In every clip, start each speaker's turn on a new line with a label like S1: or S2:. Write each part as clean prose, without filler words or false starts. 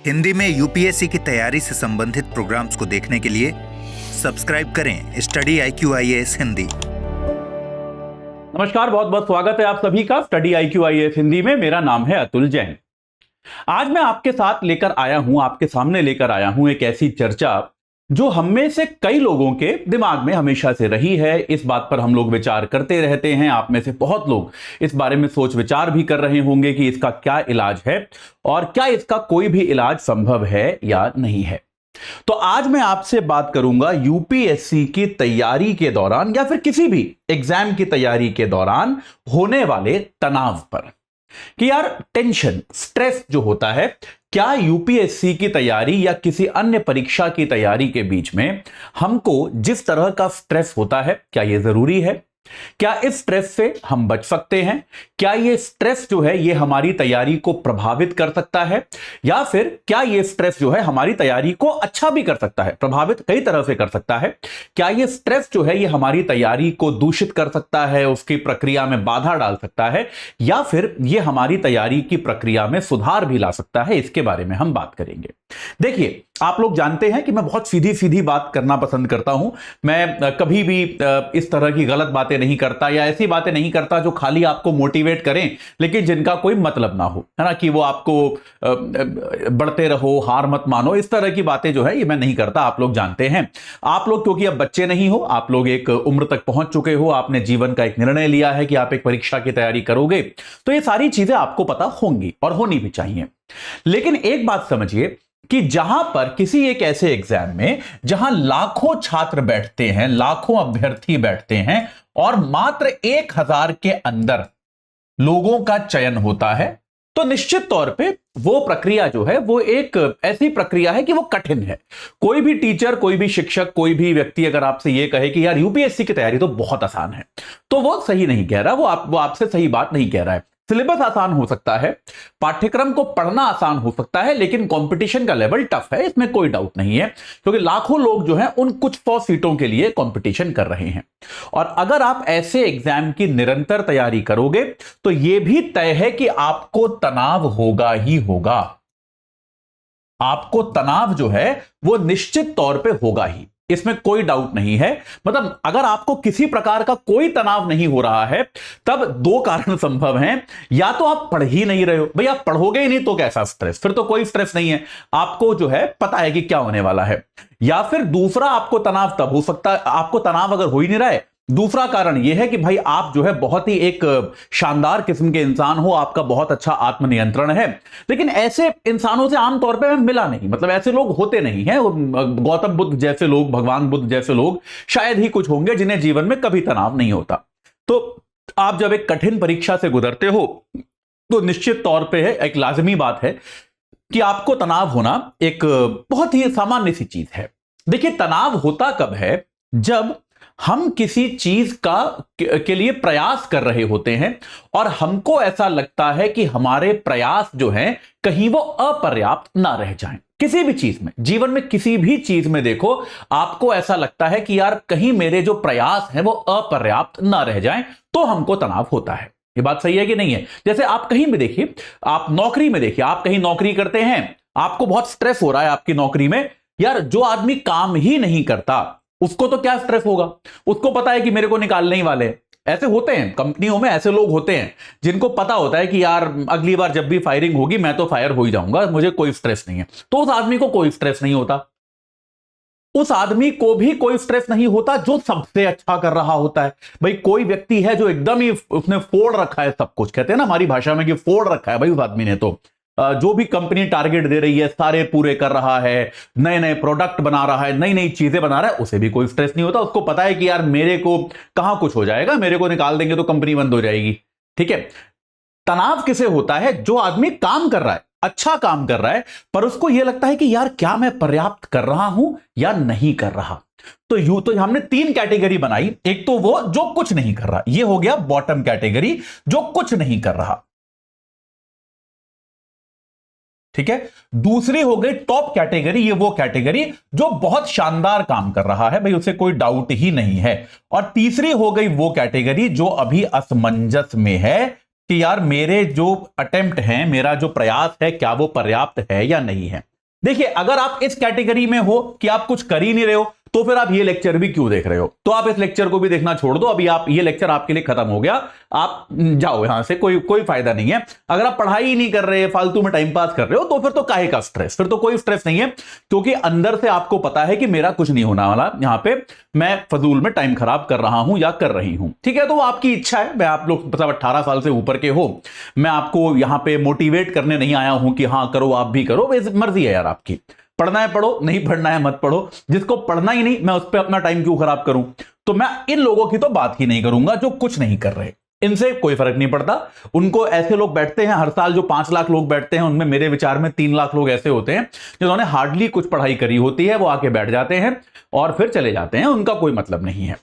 S1: हिंदी में यूपीएससी की तैयारी से संबंधित प्रोग्राम्स को देखने के लिए सब्सक्राइब करें स्टडी IQ-IAS हिंदी।
S2: नमस्कार, बहुत बहुत स्वागत है आप सभी का स्टडी IQ-IAS हिंदी में। मेरा नाम है अतुल जैन। आज मैं आपके सामने लेकर आया हूं एक ऐसी चर्चा जो हम में से कई लोगों के दिमाग में हमेशा से रही है। इस बात पर हम लोग विचार करते रहते हैं। आप में से बहुत लोग इस बारे में सोच विचार भी कर रहे होंगे कि इसका क्या इलाज है और क्या इसका कोई भी इलाज संभव है या नहीं है। तो आज मैं आपसे बात करूंगा यूपीएससी की तैयारी के दौरान या फिर किसी भी एग्जाम की तैयारी के दौरान होने वाले तनाव पर कि यार टेंशन, स्ट्रेस जो होता है, क्या यूपीएससी की तैयारी या किसी अन्य परीक्षा की तैयारी के बीच में हमको जिस तरह का स्ट्रेस होता है, क्या यह जरूरी है? क्या इस स्ट्रेस से हम बच सकते हैं? क्या यह स्ट्रेस जो है ये हमारी तैयारी को प्रभावित कर सकता है या फिर क्या यह स्ट्रेस जो है हमारी तैयारी को अच्छा भी कर सकता है? प्रभावित कई तरह से कर सकता है। क्या यह स्ट्रेस जो है ये हमारी तैयारी को दूषित कर सकता है, उसकी प्रक्रिया में बाधा डाल सकता है या फिर यह हमारी तैयारी की प्रक्रिया में सुधार भी ला सकता है? इसके बारे में हम बात करेंगे। देखिए, आप लोग जानते हैं कि मैं बहुत सीधी सीधी बात करना पसंद करता हूं। मैं कभी भी इस तरह की गलत बातें नहीं करता या ऐसी बातें नहीं करता जो खाली आपको मोटिवेट करें लेकिन जिनका कोई मतलब ना हो, है ना, कि वो आपको बढ़ते रहो, हार मत मानो, इस तरह की बातें जो है ये मैं नहीं करता। आप लोग जानते हैं। आप लोग क्योंकि अब बच्चे नहीं हो, आप लोग एक उम्र तक पहुंच चुके हो, आपने जीवन का एक निर्णय लिया है कि आप एक परीक्षा की तैयारी करोगे, तो ये सारी चीजें आपको पता होंगी और होनी भी चाहिए। लेकिन एक बात समझिए कि जहां पर किसी एक ऐसे एग्जाम में जहां लाखों छात्र बैठते हैं, लाखों अभ्यर्थी बैठते हैं और मात्र 1000 के अंदर लोगों का चयन होता है, तो निश्चित तौर पे वो प्रक्रिया जो है वो एक ऐसी प्रक्रिया है कि वो कठिन है। कोई भी टीचर, कोई भी शिक्षक, कोई भी व्यक्ति अगर आपसे ये कहे कि यार यूपीएससी की तैयारी तो बहुत आसान है, तो वो सही नहीं कह रहा। वो आपसे सही बात नहीं कह रहा है। सिलेबस आसान हो सकता है, पाठ्यक्रम को पढ़ना आसान हो सकता है, लेकिन कंपटीशन का लेवल टफ है, इसमें कोई डाउट नहीं है, क्योंकि लाखों लोग जो हैं उन कुछ 100 सीटों के लिए कंपटीशन कर रहे हैं। और अगर आप ऐसे एग्जाम की निरंतर तैयारी करोगे तो यह भी तय है कि आपको तनाव होगा ही होगा। आपको तनाव जो है वो निश्चित तौर पे होगा ही, इसमें कोई डाउट नहीं है। मतलब अगर आपको किसी प्रकार का कोई तनाव नहीं हो रहा है तब दो कारण संभव हैं। या तो आप पढ़ ही नहीं रहे हो, भाई आप पढ़ोगे ही नहीं तो कैसा स्ट्रेस, फिर तो कोई स्ट्रेस नहीं है, आपको जो है पता है कि क्या होने वाला है। या फिर दूसरा आपको तनाव तब हो सकता है, आपको तनाव अगर हो ही नहीं रहा है, दूसरा कारण यह है कि भाई आप जो है बहुत ही एक शानदार किस्म के इंसान हो, आपका बहुत अच्छा आत्मनियंत्रण है, लेकिन ऐसे इंसानों से आमतौर पे मैं मिला नहीं, मतलब ऐसे लोग होते नहीं हैं। गौतम बुद्ध जैसे लोग, भगवान बुद्ध जैसे लोग शायद ही कुछ होंगे जिन्हें जीवन में कभी तनाव नहीं होता। तो आप जब एक कठिन परीक्षा से गुजरते हो तो निश्चित तौर पर है, एक लाजमी बात है कि आपको तनाव होना एक बहुत ही सामान्य सी चीज है। देखिए, तनाव होता कब है? जब हम किसी चीज के लिए प्रयास कर रहे होते हैं और हमको ऐसा लगता है कि हमारे प्रयास जो हैं कहीं वो अपर्याप्त ना रह जाएं। किसी भी चीज में, जीवन में किसी भी चीज में देखो, आपको ऐसा लगता है कि यार कहीं मेरे जो प्रयास हैं वो अपर्याप्त ना रह जाएं, तो हमको तनाव होता है। ये बात सही है कि नहीं है? जैसे आप कहीं भी देखिए, आप नौकरी में देखिए, आप कहीं नौकरी करते हैं, आपको बहुत स्ट्रेस हो रहा है आपकी नौकरी में। यार जो आदमी काम ही नहीं करता उसको तो क्या स्ट्रेस होगा? उसको पता है कि मेरे को निकालने ही वाले हैं। ऐसे होते हैं कंपनियों में, ऐसे लोग होते हैं जिनको पता होता है कि यार अगली बार जब भी फायरिंग होगी मैं तो फायर हो ही जाऊंगा, मुझे कोई स्ट्रेस नहीं है। तो उस आदमी को कोई स्ट्रेस नहीं होता। उस आदमी को भी कोई स्ट्रेस नहीं होता जो सबसे अच्छा कर रहा होता है। भाई कोई व्यक्ति है जो एकदम ही उसने फोड़ रखा है सब कुछ, कहते हैं ना हमारी भाषा में कि फोड़ रखा है भाई उस आदमी ने, तो जो भी कंपनी टारगेट दे रही है सारे पूरे कर रहा है, नए नए प्रोडक्ट बना रहा है, नई नई चीजें बना रहा है, उसे भी कोई स्ट्रेस नहीं होता। उसको पता है कि यार मेरे को कहां कुछ हो जाएगा, मेरे को निकाल देंगे तो कंपनी बंद हो जाएगी। ठीक है। तनाव किसे होता है? जो आदमी काम कर रहा है, अच्छा काम कर रहा है, पर उसको यह लगता है कि यार क्या मैं पर्याप्त कर रहा हूं या नहीं कर रहा। तो हमने 3 कैटेगरी बनाई। एक तो वो जो कुछ नहीं कर रहा, यह हो गया बॉटम कैटेगरी, जो कुछ नहीं कर रहा। ठीक है। दूसरी हो गई टॉप कैटेगरी, ये वो कैटेगरी जो बहुत शानदार काम कर रहा है, भाई उसे कोई डाउट ही नहीं है। और तीसरी हो गई वो कैटेगरी जो अभी असमंजस में है कि यार मेरे जो अटेम्प्ट हैं, मेरा जो प्रयास है, क्या वो पर्याप्त है या नहीं है। देखिए, अगर आप इस कैटेगरी में हो कि आप कुछ कर ही नहीं रहे हो, तो फिर आप ये लेक्चर भी क्यों देख रहे हो? तो आप इस लेक्चर को भी देखना छोड़ दो। अभी आप, ये लेक्चर आपके लिए खत्म हो गया, आप जाओ यहां से, कोई फायदा नहीं है। अगर आप पढ़ाई ही नहीं कर रहे, फालतू में टाइम पास कर रहे हो, तो फिर तो काहे का स्ट्रेस? फिर तो कोई स्ट्रेस नहीं है, क्योंकि अंदर से आपको पता है कि मेरा कुछ नहीं होने वाला, यहां पे मैं फजूल में टाइम खराब कर रहा हूं या कर रही हूं। ठीक है, तो वो आपकी इच्छा है। मैं, आप लोग मतलब 18 साल से ऊपर के हो, मैं आपको यहां पे मोटिवेट करने नहीं आया हूं कि हाँ करो, आप भी करो, मर्जी है यार आपकी। पढ़ना है पढ़ो, नहीं पढ़ना है मत पढ़ो। जिसको पढ़ना ही नहीं, मैं उस पर अपना टाइम क्यों खराब करूं? तो मैं इन लोगों की तो बात ही नहीं करूंगा जो कुछ नहीं कर रहे। इनसे कोई फर्क नहीं पड़ता। उनको, ऐसे लोग बैठते हैं हर साल, जो 5 लाख लोग बैठते हैं, उनमें मेरे विचार में 3 लाख लोग ऐसे होते हैं जिन्होंने हार्डली कुछ पढ़ाई करी होती है, वो आके बैठ जाते हैं और फिर चले जाते हैं, उनका कोई मतलब नहीं है।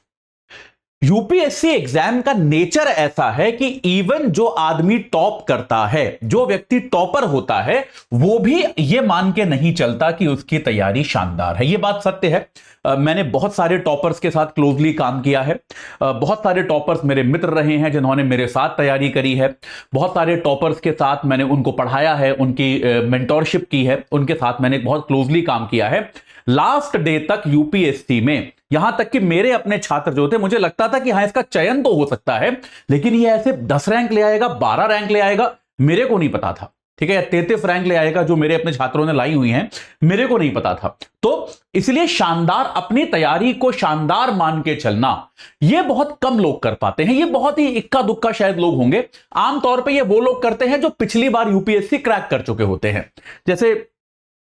S2: यूपीएससी एग्जाम का नेचर ऐसा है कि इवन जो आदमी टॉप करता है, जो व्यक्ति टॉपर होता है, वो भी ये मान के नहीं चलता कि उसकी तैयारी शानदार है। ये बात सत्य है। मैंने बहुत सारे टॉपर्स के साथ क्लोजली काम किया है। बहुत सारे टॉपर्स मेरे मित्र रहे हैं जिन्होंने मेरे साथ तैयारी करी है। बहुत सारे टॉपर्स के साथ मैंने उनको पढ़ाया है, उनकी मेंटोरशिप की है, उनके साथ मैंने बहुत क्लोजली काम किया है। लास्ट डे तक यूपीएससी में, यहां तक कि मेरे अपने छात्र जो थे, मुझे लगता था कि हाँ इसका चयन तो हो सकता है, लेकिन ये ऐसे 10 रैंक ले आएगा, 12 रैंक ले आएगा, मेरे को नहीं पता था। ठीक है, 33 रैंक ले आएगा, जो मेरे अपने छात्रों ने लाई हुई हैं, मेरे को नहीं पता था। तो इसलिए शानदार, अपनी तैयारी को शानदार मान के चलना, ये बहुत कम लोग कर पाते हैं। ये बहुत ही इक्का दुक्का शायद लोग होंगे। आमतौर पर ये वो लोग करते हैं जो पिछली बार यूपीएससी क्रैक कर चुके होते हैं। जैसे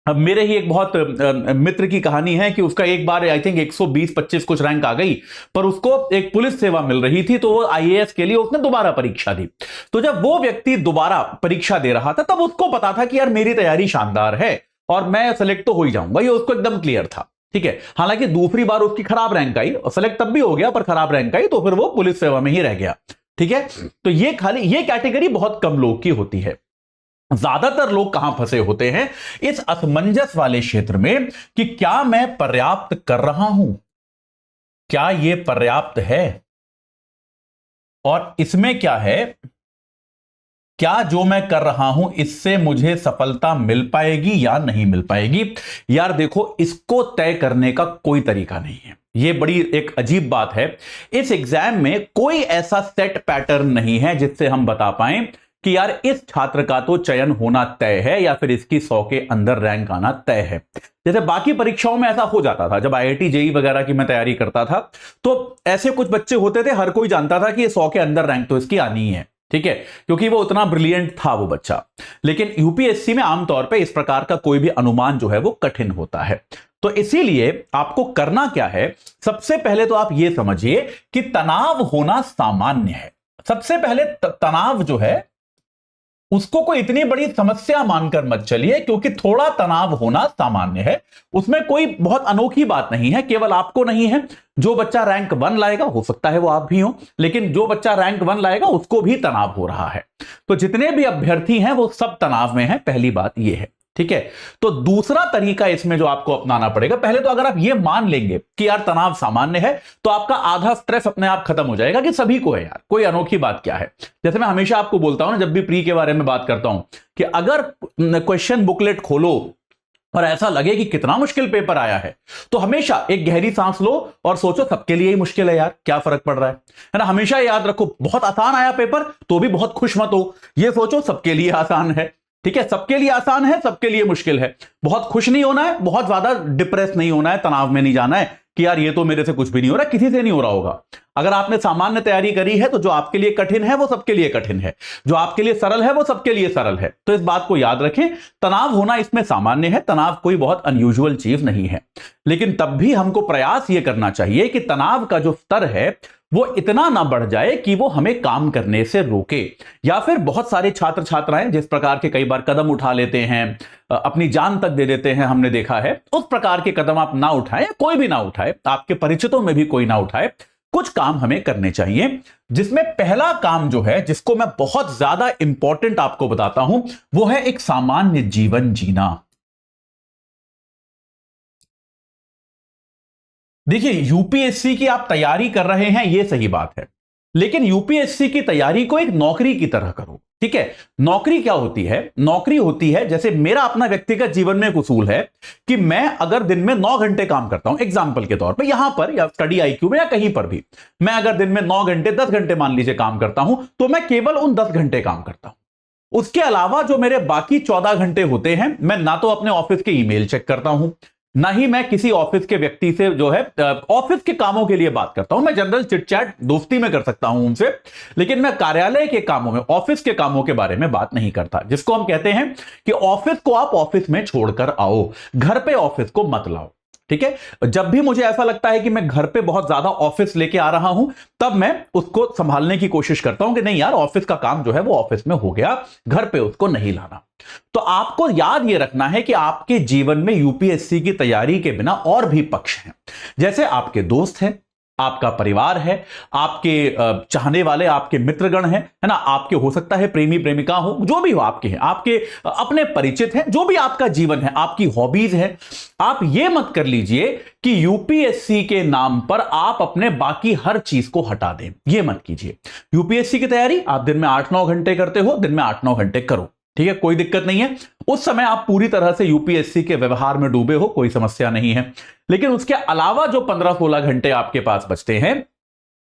S2: अब मेरे ही एक बहुत मित्र की कहानी है कि उसका एक बार आई थिंक 120-25 कुछ रैंक आ गई, पर उसको एक पुलिस सेवा मिल रही थी, तो वो आईएएस के लिए उसने दोबारा परीक्षा दी। तो जब वो व्यक्ति दोबारा परीक्षा दे रहा था, तब उसको पता था कि यार मेरी तैयारी शानदार है और मैं सेलेक्ट तो हो ही जाऊंगा, ये उसको एकदम क्लियर था। ठीक है, हालांकि दूसरी बार उसकी खराब रैंक आई, सेलेक्ट तब भी हो गया, पर खराब रैंक आई, तो फिर वो पुलिस सेवा में ही रह गया। ठीक है, तो ये खाली ये कैटेगरी बहुत कम लोग की होती है। ज्यादातर लोग कहां फंसे होते हैं? इस असमंजस वाले क्षेत्र में कि क्या मैं पर्याप्त कर रहा हूं, क्या यह पर्याप्त है, और इसमें क्या है, क्या जो मैं कर रहा हूं इससे मुझे सफलता मिल पाएगी या नहीं मिल पाएगी। यार देखो, इसको तय करने का कोई तरीका नहीं है। यह बड़ी एक अजीब बात है। इस एग्जाम में कोई ऐसा सेट पैटर्न नहीं है जिससे हम बता पाएं कि यार इस छात्र का तो चयन होना तय है या फिर इसकी 100 के अंदर रैंक आना तय है। जैसे बाकी परीक्षाओं में ऐसा हो जाता था, जब आईआईटी जेईई वगैरह की मैं तैयारी करता था, तो ऐसे कुछ बच्चे होते थे, हर कोई जानता था कि ये 100 के अंदर रैंक तो इसकी आनी ही है। ठीक है, क्योंकि वो उतना ब्रिलियंट था वो बच्चा। लेकिन यूपीएससी में आमतौर पर इस प्रकार का कोई भी अनुमान जो है वो कठिन होता है। तो इसीलिए आपको करना क्या है, सबसे पहले तो आप ये समझिए कि तनाव होना सामान्य है। सबसे पहले तनाव जो है उसको कोई इतनी बड़ी समस्या मानकर मत चलिए, क्योंकि थोड़ा तनाव होना सामान्य है, उसमें कोई बहुत अनोखी बात नहीं है। केवल आपको नहीं है, जो बच्चा रैंक 1 लाएगा, हो सकता है वो आप भी हो, लेकिन जो बच्चा रैंक 1 लाएगा उसको भी तनाव हो रहा है। तो जितने भी अभ्यर्थी हैं वो सब तनाव में हैं, पहली बात ये है। ठीक है, तो दूसरा तरीका इसमें जो आपको अपनाना पड़ेगा, पहले तो अगर आप ये मान लेंगे कि यार तनाव सामान्य है, तो आपका आधा स्ट्रेस अपने आप खत्म हो जाएगा कि सभी को है यार, कोई अनोखी बात क्या है। जैसे मैं हमेशा आपको बोलता हूं ना, जब भी प्री के बारे में बात करता हूं, कि अगर क्वेश्चन बुकलेट खोलो और ऐसा लगे कि कितना मुश्किल पेपर आया है, तो हमेशा एक गहरी सांस लो और सोचो सबके लिए ही मुश्किल है यार, क्या फर्क पड़ रहा है ना। हमेशा याद रखो, बहुत आसान आया पेपर तो भी बहुत खुश मत हो, ये सोचो सबके लिए आसान है। ठीक है, सबके लिए आसान है, सबके लिए मुश्किल है। बहुत खुश नहीं होना है, बहुत ज्यादा डिप्रेस नहीं होना है, तनाव में नहीं जाना है कि यार ये तो मेरे से कुछ भी नहीं हो रहा, किसी से नहीं हो रहा होगा। अगर आपने सामान्य तैयारी करी है तो जो आपके लिए कठिन है वो सबके लिए कठिन है, जो आपके लिए सरल है वो सबके लिए सरल है। तो इस बात को याद रखें, तनाव होना इसमें सामान्य है, तनाव कोई बहुत अनयूजुअल चीज नहीं है। लेकिन तब भी हमको प्रयास ये करना चाहिए कि तनाव का जो स्तर है वो इतना ना बढ़ जाए कि वो हमें काम करने से रोके। या फिर बहुत सारे छात्र छात्राएं जिस प्रकार के कई बार कदम उठा लेते हैं, अपनी जान तक दे देते हैं, हमने देखा है, उस प्रकार के कदम आप ना उठाएं, कोई भी ना उठाए, आपके परिचितों में भी कोई ना उठाए। कुछ काम हमें करने चाहिए, जिसमें पहला काम जो है, जिसको मैं बहुत ज्यादा इंपॉर्टेंट आपको बताता हूं, वो है एक सामान्य जीवन जीना। देखिए, यूपीएससी की आप तैयारी कर रहे हैं, यह सही बात है, लेकिन यूपीएससी की तैयारी को एक नौकरी की तरह करो। ठीक है, नौकरी क्या होती है? नौकरी होती है, जैसे मेरा अपना व्यक्तिगत जीवन में एक उसूल है कि मैं अगर दिन में 9 घंटे काम करता हूं, एग्जाम्पल के तौर पे यहां पर या स्टडी आईक्यू में या कहीं पर भी, मैं अगर दिन में 9 घंटे 10 घंटे मान लीजिए काम करता हूं, तो मैं केवल उन 10 घंटे काम करता हूं। उसके अलावा जो मेरे बाकी 14 घंटे होते हैं, मैं ना तो अपने ऑफिस के ईमेल चेक करता हूं, ना ही मैं किसी ऑफिस के व्यक्ति से जो है ऑफिस के कामों के लिए बात करता हूं। मैं जनरल चिटचैट दोस्ती में कर सकता हूं उनसे, लेकिन मैं कार्यालय के कामों में, ऑफिस के कामों के बारे में बात नहीं करता, जिसको हम कहते हैं कि ऑफिस को आप ऑफिस में छोड़कर आओ, घर पे ऑफिस को मत लाओ। ठीक है, जब भी मुझे ऐसा लगता है कि मैं घर पे बहुत ज्यादा ऑफिस लेके आ रहा हूं, तब मैं उसको संभालने की कोशिश करता हूं कि नहीं यार, ऑफिस का काम जो है वो ऑफिस में हो गया, घर पे उसको नहीं लाना। तो आपको याद ये रखना है कि आपके जीवन में यूपीएससी की तैयारी के बिना और भी पक्ष हैं, जैसे आपके दोस्त हैं, आपका परिवार है, आपके चाहने वाले आपके मित्रगण हैं, है ना, आपके हो सकता है प्रेमी प्रेमिका हो, जो भी हो आपके हैं, आपके अपने परिचित हैं, जो भी आपका जीवन है, आपकी हॉबीज है। आप ये मत कर लीजिए कि यूपीएससी के नाम पर आप अपने बाकी हर चीज को हटा दें, ये मत कीजिए। यूपीएससी की तैयारी आप दिन में 8-9 घंटे करते हो, दिन में 8-9 घंटे करो, ठीक है, कोई दिक्कत नहीं है। उस समय आप पूरी तरह से यूपीएससी के व्यवहार में डूबे हो, कोई समस्या नहीं है। लेकिन उसके अलावा जो 15-16 घंटे आपके पास बचते हैं,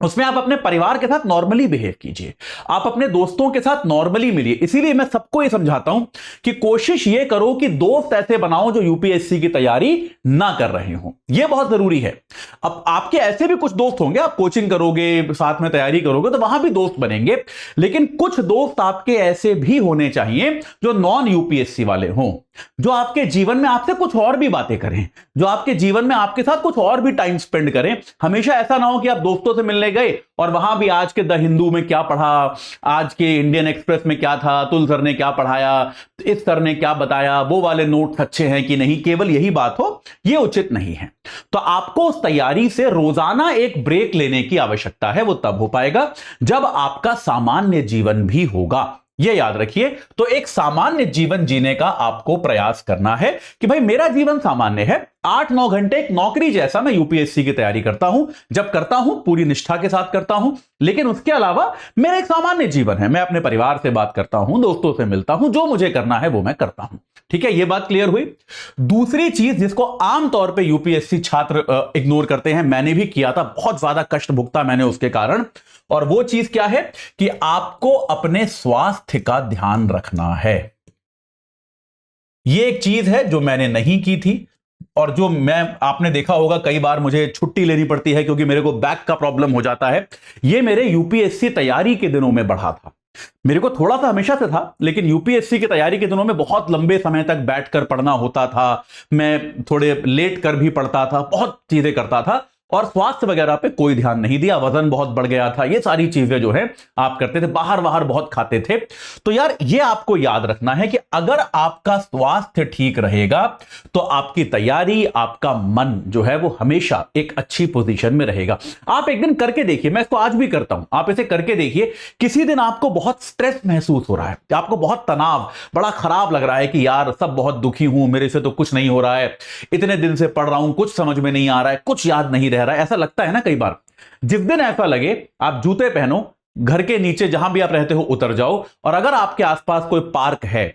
S2: उसमें आप अपने परिवार के साथ नॉर्मली बिहेव कीजिए, आप अपने दोस्तों के साथ नॉर्मली मिलिए। इसीलिए मैं सबको ये समझाता हूं कि कोशिश ये करो कि दोस्त ऐसे बनाओ जो यूपीएससी की तैयारी ना कर रहे हो, ये बहुत जरूरी है। अब आपके ऐसे भी कुछ दोस्त होंगे, आप कोचिंग करोगे, साथ में तैयारी करोगे, तो वहां भी दोस्त बनेंगे, लेकिन कुछ दोस्त आपके ऐसे भी होने चाहिए जो नॉन यूपीएससी वाले हों, जो आपके जीवन में आपसे कुछ और भी बातें करें, जो आपके जीवन में आपके साथ कुछ और भी टाइम स्पेंड करें। हमेशा ऐसा ना हो कि आप दोस्तों से मिलने गए और वहां भी आज के द हिंदू में क्या पढ़ा, आज के इंडियन एक्सप्रेस में क्या था, अतुल सर ने क्या पढ़ाया, इस सर ने क्या बताया, वो वाले नोट्स अच्छे हैं कि नहीं, केवल यही बात हो, ये उचित नहीं है। तो आपको उस तैयारी से रोजाना एक ब्रेक लेने की आवश्यकता है। वो तब हो पाएगा जब आपका सामान्य जीवन भी होगा, ये याद रखिए। तो एक सामान्य जीवन जीने का आपको प्रयास करना है कि भाई मेरा जीवन सामान्य है, 8-9 घंटे एक नौकरी जैसा मैं यूपीएससी की तैयारी करता हूं, जब करता हूं पूरी निष्ठा के साथ करता हूं, लेकिन उसके अलावा मेरा एक सामान्य जीवन है, मैं अपने परिवार से बात करता हूं, दोस्तों से मिलता हूं, जो मुझे करना है वो मैं करता हूं। ठीक है, ये बात क्लियर हुई। दूसरी चीज जिसको आमतौर पे यूपीएससी छात्र इग्नोर करते हैं, मैंने भी किया था, बहुत ज्यादा कष्ट भुगता मैंने उसके कारण, और वो चीज क्या है कि आपको अपने स्वास्थ्य का ध्यान रखना है। ये एक चीज है जो मैंने नहीं की थी, और जो आपने देखा होगा कई बार मुझे छुट्टी लेनी पड़ती है क्योंकि मेरे को बैक का प्रॉब्लम हो जाता है। ये मेरे यूपीएससी तैयारी के दिनों में बढ़ा था। मेरे को थोड़ा सा हमेशा से था, लेकिन यूपीएससी की तैयारी के दिनों में बहुत लंबे समय तक बैठकर पढ़ना होता था, मैं थोड़े लेट कर भी पढ़ता था, बहुत चीजें करता था, और स्वास्थ्य वगैरह पे कोई ध्यान नहीं दिया, वजन बहुत बढ़ गया था, ये सारी चीजें जो है आप करते थे, बाहर बहुत खाते थे। तो यार ये आपको याद रखना है कि अगर आपका स्वास्थ्य ठीक रहेगा तो आपकी तैयारी, आपका मन जो है वो हमेशा एक अच्छी पोजीशन में रहेगा। आप एक दिन करके देखिए, मैं इसको आज भी करता हूं, आप इसे करके देखिए। किसी दिन आपको बहुत स्ट्रेस महसूस हो रहा है, आपको बहुत तनाव, बड़ा खराब लग रहा है कि यार सब बहुत दुखी हूं, मेरे से तो कुछ नहीं हो रहा है, इतने दिन से पढ़ रहा हूं, कुछ समझ में नहीं आ रहा है, कुछ याद नहीं रह रहा है, ऐसा लगता है ना कई बार। जिस दिन ऐसा लगे, आप जूते पहनो, घर के नीचे जहां भी आप रहते हो उतर जाओ, और अगर आपके आसपास कोई पार्क है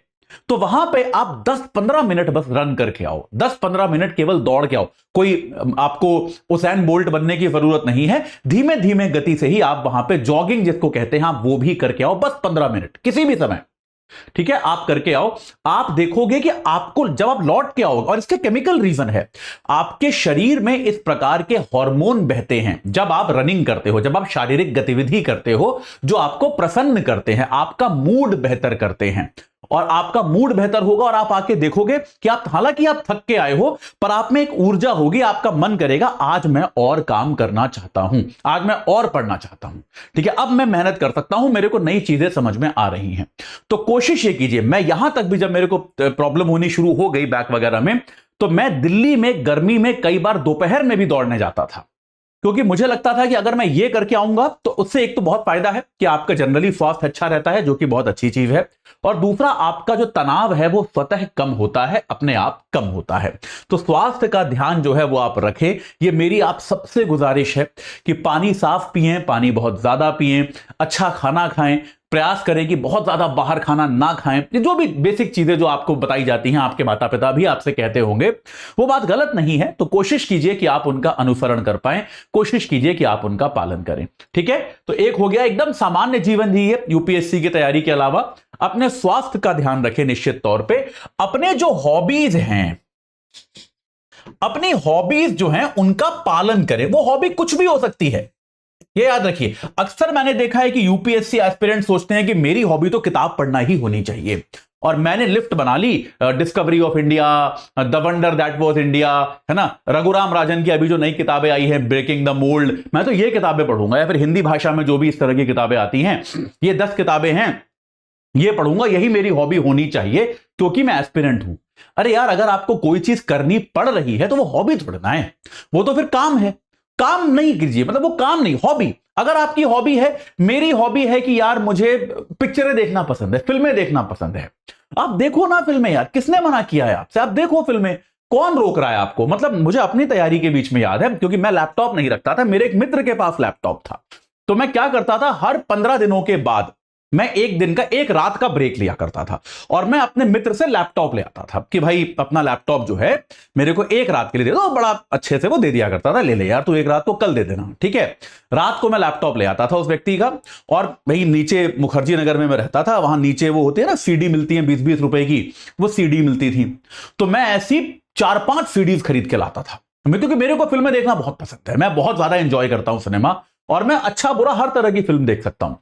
S2: तो वहां पे आप 10-15 मिनट बस रन करके आओ, 10-15 मिनट केवल दौड़ के आओ। कोई आपको उसैन बोल्ट बनने की जरूरत नहीं है, धीमे धीमे गति से ही आप वहां पे जॉगिंग जिसको कहते हैं आप वो भी करके आओ, बस 15 मिनट किसी भी समय, ठीक है, आप करके आओ। आप देखोगे कि आपको जब आप लौट के आओगे, और इसके केमिकल रीजन है, आपके शरीर में इस प्रकार के हार्मोन बहते हैं जब आप रनिंग करते हो, जब आप शारीरिक गतिविधि करते हो, जो आपको प्रसन्न करते हैं, आपका मूड बेहतर करते हैं, और आपका मूड बेहतर होगा, और आप आके देखोगे कि आप, हालांकि आप थक के आए हो, पर आप में एक ऊर्जा होगी, आपका मन करेगा आज मैं और काम करना चाहता हूं, आज मैं और पढ़ना चाहता हूं, ठीक है, अब मैं मेहनत कर सकता हूं, मेरे को नई चीजें समझ में आ रही हैं। तो कोशिश ये कीजिए, मैं यहां तक भी जब मेरे को प्रॉब्लम होनी शुरू हो गई बैक वगैरह में, तो मैं दिल्ली में गर्मी में कई बार दोपहर में भी दौड़ने जाता था, क्योंकि मुझे लगता था कि अगर मैं ये करके आऊंगा तो उससे एक तो बहुत फायदा है कि आपका जनरली स्वास्थ्य अच्छा रहता है, जो कि बहुत अच्छी चीज है, और दूसरा आपका जो तनाव है वो स्वतः कम होता है, अपने आप कम होता है। तो स्वास्थ्य का ध्यान जो है वो आप रखें, ये मेरी आप सबसे गुजारिश है कि पानी साफ पिएं, पानी बहुत ज्यादा पिएं, अच्छा खाना खाएं, प्रयास करें कि बहुत ज्यादा बाहर खाना ना खाएं। ये जो भी बेसिक चीजें जो आपको बताई जाती हैं, आपके माता पिता भी आपसे कहते होंगे, वो बात गलत नहीं है, तो कोशिश कीजिए कि आप उनका अनुसरण कर पाएं, कोशिश कीजिए कि आप उनका पालन करें। ठीक है, तो एक हो गया एकदम सामान्य जीवन जीइए यूपीएससी की तैयारी के अलावा, अपने स्वास्थ्य का ध्यान रखें निश्चित तौर पे, अपने जो हॉबीज हैं, अपनी हॉबीज जो हैं उनका पालन करें। वो हॉबी कुछ भी हो सकती है, ये याद रखिए। अक्सर मैंने देखा है कि यूपीएससी एस्पिरेंट सोचते हैं कि मेरी हॉबी तो किताब पढ़ना ही होनी चाहिए, और मैंने लिस्ट बना ली, Discovery of India, the wonder that was India, है ना, रघुराम राजन की अभी जो नई किताबें आई हैं, ब्रेकिंग द मोल्ड, मैं तो ये किताबें पढ़ूंगा, या फिर हिंदी भाषा में जो भी इस तरह की किताबें आती हैं, ये 10 किताबें हैं, ये पढ़ूंगा, यही मेरी हॉबी होनी चाहिए क्योंकि मैं एस्पिरेंट हूं। अरे यार, अगर आपको कोई चीज करनी पड़ रही है तो वो हॉबी थोड़ी ना है, वो तो फिर काम है। काम नहीं कीजिए, मतलब वो काम नहीं, हॉबी। अगर आपकी हॉबी है, मेरी हॉबी है कि यार मुझे पिक्चरें देखना पसंद है, फिल्में देखना पसंद है, आप देखो ना फिल्में, यार किसने मना किया है आपसे, आप देखो फिल्में, कौन रोक रहा है आपको। मतलब मुझे अपनी तैयारी के बीच में याद है, क्योंकि मैं लैपटॉप नहीं रखता था, मेरे एक मित्र के पास लैपटॉप था, तो मैं क्या करता था, हर 15 दिनों के बाद मैं एक दिन का, एक रात का ब्रेक लिया करता था, और मैं अपने मित्र से लैपटॉप ले आता था कि भाई अपना लैपटॉप जो है मेरे को एक रात के लिए दे दो। बड़ा अच्छे से वो दे दिया करता था, ले ले यार तू एक रात को, कल दे देना, ठीक है। रात को मैं लैपटॉप ले आता था उस व्यक्ति का, और भाई नीचे मुखर्जी नगर में मैं रहता था, वहां नीचे वो होती है ना सीडी मिलती है 20-20 रुपए की, वो सीडी मिलती थी, तो मैं ऐसी 4-5 सीडीज खरीद के लाता था, क्योंकि मेरे को फिल्में देखना बहुत पसंद है, मैं बहुत ज्यादा एंजॉय करता हूं सिनेमा, और मैं अच्छा बुरा हर तरह की फिल्म देख सकता हूं।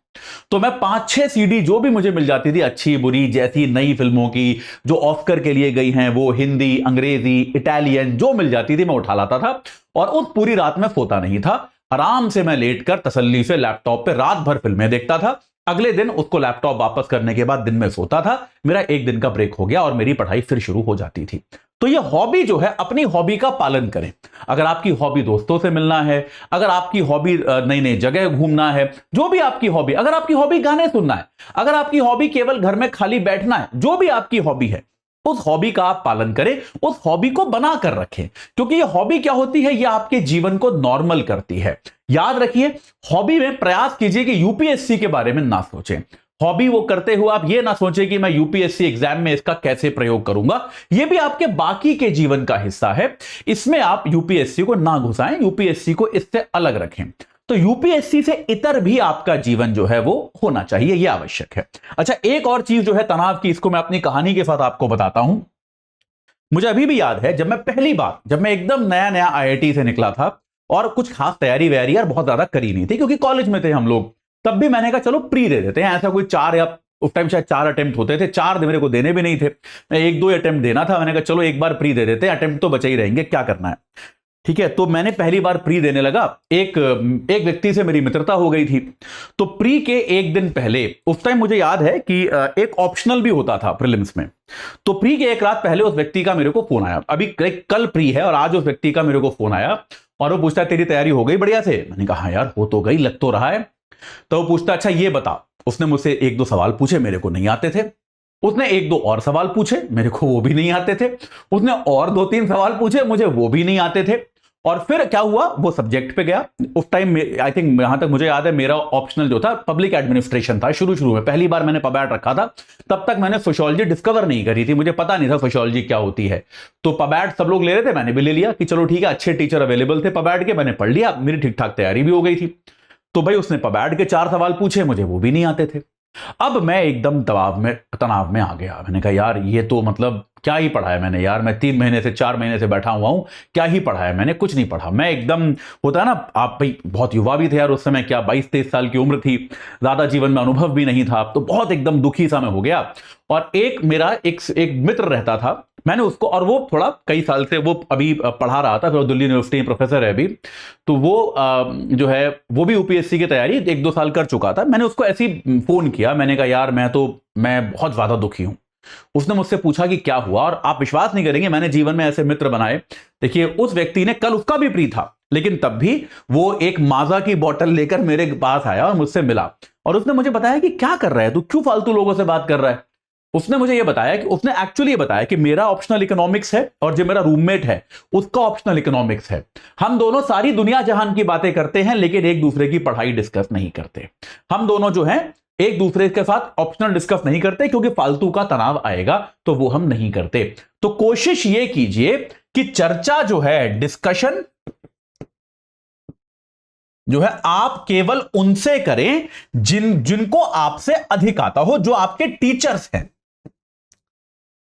S2: तो मैं 5-6 सीडी जो भी मुझे मिल जाती थी, अच्छी बुरी जैसी नई फिल्मों की जो ऑस्कर के लिए गई हैं, वो हिंदी, अंग्रेजी, इटालियन जो मिल जाती थी मैं उठा लाता था, और उस पूरी रात में सोता नहीं था, आराम से मैं लेटकर तसल्ली से लैपटॉप पे रात भर फिल्में देखता था। अगले दिन उसको लैपटॉप वापस करने के बाद दिन में सोता था, मेरा एक दिन का ब्रेक हो गया और मेरी पढ़ाई फिर शुरू हो जाती थी। तो ये हॉबी जो है, अपनी हॉबी का पालन करें। अगर आपकी हॉबी दोस्तों से मिलना है, अगर आपकी हॉबी नई नई जगह घूमना है, जो भी आपकी हॉबी, अगर आपकी हॉबी गाने सुनना है, अगर आपकी हॉबी केवल घर में खाली बैठना है, जो भी आपकी हॉबी है, उस हॉबी का आप पालन करें, उस हॉबी को बना कर रखें, क्योंकि ये हॉबी क्या होती है, ये आपके जीवन को नॉर्मल करती है। याद रखिए, हॉबी में प्रयास कीजिए कि यूपीएससी के बारे में ना सोचें। हॉबी वो करते हुए आप ये ना सोचें कि मैं यूपीएससी एग्जाम में इसका कैसे प्रयोग करूंगा, ये भी आपके बाकी के जीवन का हिस्सा है, इसमें आप यूपीएससी को ना घुसाएं, यूपीएससी को इससे अलग रखें। तो यूपीएससी से इतर भी आपका जीवन जो है वो होना चाहिए, यह आवश्यक है। अच्छा, एक और चीज जो है तनाव की, इसको मैं अपनी कहानी के साथ आपको बताता हूं। मुझे अभी भी याद है, जब मैं पहली बार, जब मैं एकदम नया नया आईआईटी से निकला था और कुछ खास तैयारी वैयारी यार बहुत ज्यादा करी नहीं थी, क्योंकि कॉलेज में थे हम लोग, तब भी मैंने कहा चलो प्री दे देते हैं। ऐसा कोई 4 या उस टाइम शायद 4 अटेम्प्ट होते थे, 4 मेरे को देने भी नहीं थे, 1-2 अटेम्प्ट देना था। मैंने कहा चलो एक बार प्री दे देते हैं, अटेम्प्ट तो बचे ही रहेंगे, क्या करना है, ठीक है। तो मैंने पहली बार प्री देने लगा, एक व्यक्ति से मेरी मित्रता हो गई थी। तो प्री के एक दिन पहले, उस टाइम मुझे याद है कि एक ऑप्शनल भी होता था प्रीलिम्स में, तो प्री के एक रात पहले उस व्यक्ति का मेरे को फोन आया। अभी कल प्री है और आज उस व्यक्ति का मेरे को फोन आया और वो पूछता है तेरी तैयारी हो गई बढ़िया से? मैंने कहा हाँ यार हो तो गई, लग तो रहा है। तो वो पूछता अच्छा ये बता, उसने मुझसे 1-2 सवाल पूछे, मेरे को नहीं आते थे। उसने 1-2 और सवाल पूछे, मेरे को वो भी नहीं आते थे। उसने और 2-3 सवाल पूछे, मुझे वो भी नहीं आते थे। और फिर क्या हुआ, वो सब्जेक्ट पे गया। उस टाइम आई थिंक, जहां तक मुझे याद है, मेरा ऑप्शनल जो था पब्लिक एडमिनिस्ट्रेशन था। शुरू में पहली बार मैंने पबैट रखा था, तब तक मैंने सोशियोलॉजी डिस्कवर नहीं करी थी, मुझे पता नहीं था सोशियोलॉजी क्या होती है। तो पबैट सब लोग ले रहे थे, मैंने भी ले लिया कि चलो ठीक है, अच्छे टीचर अवेलेबल थे पबैट के, मैंने पढ़ लिया, मेरी ठीक ठाक तैयारी भी हो गई थी। तो भाई उसने पबैट के 4 सवाल पूछे, मुझे वो भी नहीं आते थे। अब मैं एकदम तनाव में आ गया। मैंने कहा यार ये तो मतलब क्या ही पढ़ा है मैंने यार, मैं 3 महीने से 4 महीने से बैठा हुआ हूं, क्या ही पढ़ा है मैंने, कुछ नहीं पढ़ा। मैं एकदम, होता है ना, आप भाई बहुत युवा भी थे यार उस समय, क्या 22-23 साल की उम्र थी, ज्यादा जीवन में अनुभव भी नहीं था, तो बहुत एकदम दुखी सा मैं हो गया। और मेरा एक मित्र रहता था, मैंने उसको, और वो थोड़ा कई साल से वो अभी पढ़ा रहा था, फिर दिल्ली यूनिवर्सिटी में प्रोफेसर है अभी, तो वो जो है वो भी यूपीएससी की तैयारी 1-2 साल कर चुका था। मैंने उसको ऐसे ही फोन किया, मैंने कहा यार मैं बहुत ज्यादा दुखी हूं। उसने मुझसे पूछा कि क्या हुआ, और आप विश्वास नहीं करेंगे, मैंने जीवन में ऐसे मित्र बनाए। देखिए उस व्यक्ति ने, कल उसका भी प्री था, लेकिन तब भी वो एक माजा की बोतल लेकर मेरे पास आया और मुझसे मिला और उसने मुझे बताया कि क्या कर रहा है तू, क्यों फालतू लोगों से बात कर रहा है। उसने मुझे ये बताया कि उसने एक्चुअली ये बताया कि मेरा ऑप्शनल इकोनॉमिक्स है और जो मेरा रूममेट है उसका ऑप्शनल इकोनॉमिक्स है। हम दोनों सारी दुनिया जहान की बातें करते हैं लेकिन एक दूसरे की पढ़ाई डिस्कस नहीं करते। हम दोनों जो हैं एक दूसरे के साथ ऑप्शनल डिस्कस नहीं करते क्योंकि फालतू का तनाव आएगा तो वो हम नहीं करते। तो कोशिश ये कीजिए कि चर्चा जो है, डिस्कशन जो है, आप केवल उनसे करें जिनको आपसे अधिक आता हो, जो आपके टीचर्स हैं,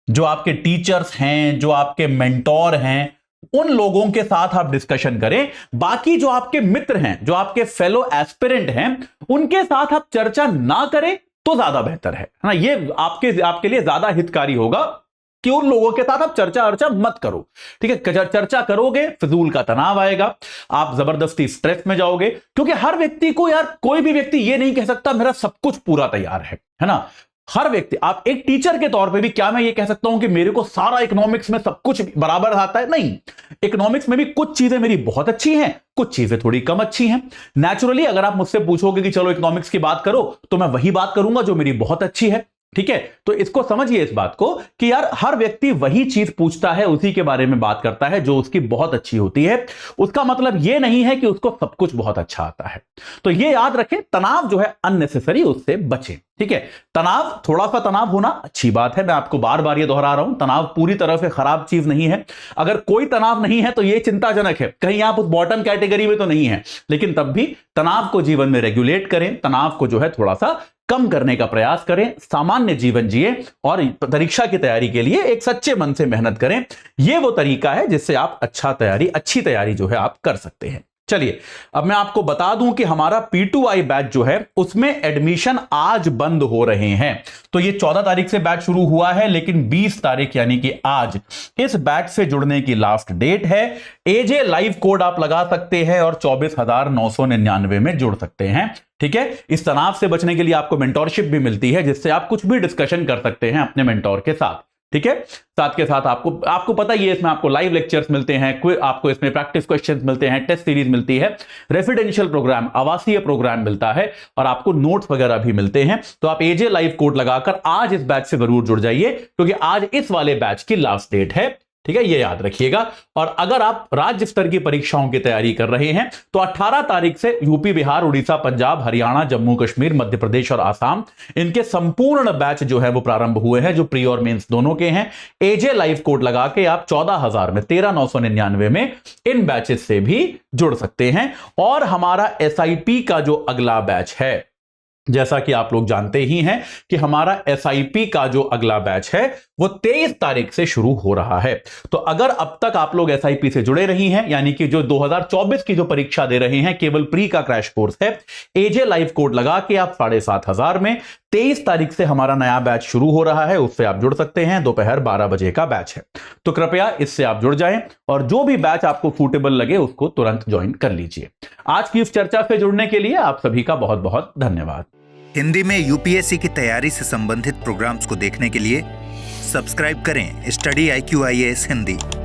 S2: जो आपके टीचर्स हैं, जो आपके मेंटोर हैं, उन लोगों के साथ आप डिस्कशन करें। बाकी जो आपके मित्र हैं, जो आपके फेलो एस्पिरेंट हैं, उनके साथ आप चर्चा ना करें तो ज्यादा बेहतर है ना। ये आपके लिए ज्यादा हितकारी होगा कि उन लोगों के साथ आप चर्चा मत करो। ठीक है, चर्चा करोगे फिजूल का तनाव आएगा, आप जबरदस्ती स्ट्रेस में जाओगे। क्योंकि हर व्यक्ति को, यार कोई भी व्यक्ति ये नहीं कह सकता मेरा सब कुछ पूरा तैयार है ना। हर व्यक्ति, आप एक टीचर के तौर पे भी क्या मैं ये कह सकता हूं कि मेरे को सारा इकोनॉमिक्स में सब कुछ बराबर आता है? नहीं, इकोनॉमिक्स में भी कुछ चीजें मेरी बहुत अच्छी हैं, कुछ चीजें थोड़ी कम अच्छी हैं। नेचुरली अगर आप मुझसे पूछोगे कि चलो इकोनॉमिक्स की बात करो तो मैं वही बात करूंगा जो मेरी बहुत अच्छी है। ठीक है, तो इसको समझिए इस बात को कि यार हर व्यक्ति वही चीज पूछता है, उसी के बारे में बात करता है जो उसकी बहुत अच्छी होती है। उसका मतलब यह नहीं है कि उसको सब कुछ बहुत अच्छा आता है। तो यह याद रखें, तनाव जो है अननेसेसरी, उससे बचें। ठीक है, तनाव, थोड़ा सा तनाव होना अच्छी बात है। मैं आपको बार बार ये दोहरा रहा हूं, तनाव पूरी तरह से खराब चीज नहीं है। अगर कोई तनाव नहीं है तो यह चिंताजनक है, कहीं आप उस बॉटम कैटेगरी में तो नहीं है। लेकिन तब भी तनाव को जीवन में रेगुलेट करें, तनाव को जो है थोड़ा सा कम करने का प्रयास करें, सामान्य जीवन जिए और परीक्षा की तैयारी के लिए एक सच्चे मन से मेहनत करें। यह वो तरीका है जिससे आप अच्छी तैयारी जो है आप कर सकते हैं। चलिए अब मैं आपको बता दूं कि हमारा P2I बैच जो है उसमें एडमिशन आज बंद हो रहे हैं। तो ये 14 तारीख से बैच शुरू हुआ है, लेकिन 20 तारीख यानी कि आज इस बैच से जुड़ने की लास्ट डेट है। एजे लाइव कोड आप लगा सकते हैं और 24,999 में जुड़ सकते हैं। ठीक है, इस तनाव से बचने के लिए आपको मेंटोरशिप भी मिलती है जिससे आप कुछ भी डिस्कशन कर सकते हैं अपने मेंटोर के साथ। ठीक है, साथ के साथ आपको पता ही है, इसमें आपको लाइव लेक्चर्स मिलते हैं, आपको इसमें प्रैक्टिस क्वेश्चंस मिलते हैं, टेस्ट सीरीज मिलती है, रेसिडेंशियल प्रोग्राम, आवासीय प्रोग्राम मिलता है और आपको नोट्स वगैरह भी मिलते हैं। तो आप एजे लाइव कोड लगाकर आज इस बैच से जरूर जुड़ जाइए क्योंकि आज इस वाले बैच की लास्ट डेट है। ठीक है, ये याद रखिएगा। और अगर आप राज्य स्तर की परीक्षाओं की तैयारी कर रहे हैं तो 18 तारीख से यूपी, बिहार, उड़ीसा, पंजाब, हरियाणा, जम्मू कश्मीर, मध्य प्रदेश और आसाम, इनके संपूर्ण बैच जो है वो प्रारंभ हुए हैं, जो प्री और मेंस दोनों के हैं। एजे लाइव कोड लगा के आप 14,000 में, 13,999 में इन बैचेस से भी जुड़ सकते हैं। और हमारा SIP का जो अगला बैच है, जैसा कि आप लोग जानते ही हैं कि हमारा SIP का जो अगला बैच है वो 23 तारीख से शुरू हो रहा है। तो अगर अब तक आप लोग SIP से जुड़े रही हैं, यानी कि जो 2024 की जो परीक्षा दे रहे हैं, केवल प्री का क्रैश कोर्स है, एजे लाइव कोड लगा के आप 7,500 में 23 तारीख से हमारा नया बैच शुरू हो रहा है, उससे आप जुड़ सकते हैं। दोपहर 12 बजे का बैच है, तो कृपया इससे आप जुड़ जाएं और जो भी बैच आपको सूटेबल लगे उसको तुरंत ज्वाइन कर लीजिए। आज की इस चर्चा से जुड़ने के लिए आप सभी का बहुत बहुत धन्यवाद।
S1: हिंदी में यूपीएससी की तैयारी से संबंधित प्रोग्राम्स को देखने के लिए सब्सक्राइब करें स्टडी IQ IAS हिंदी।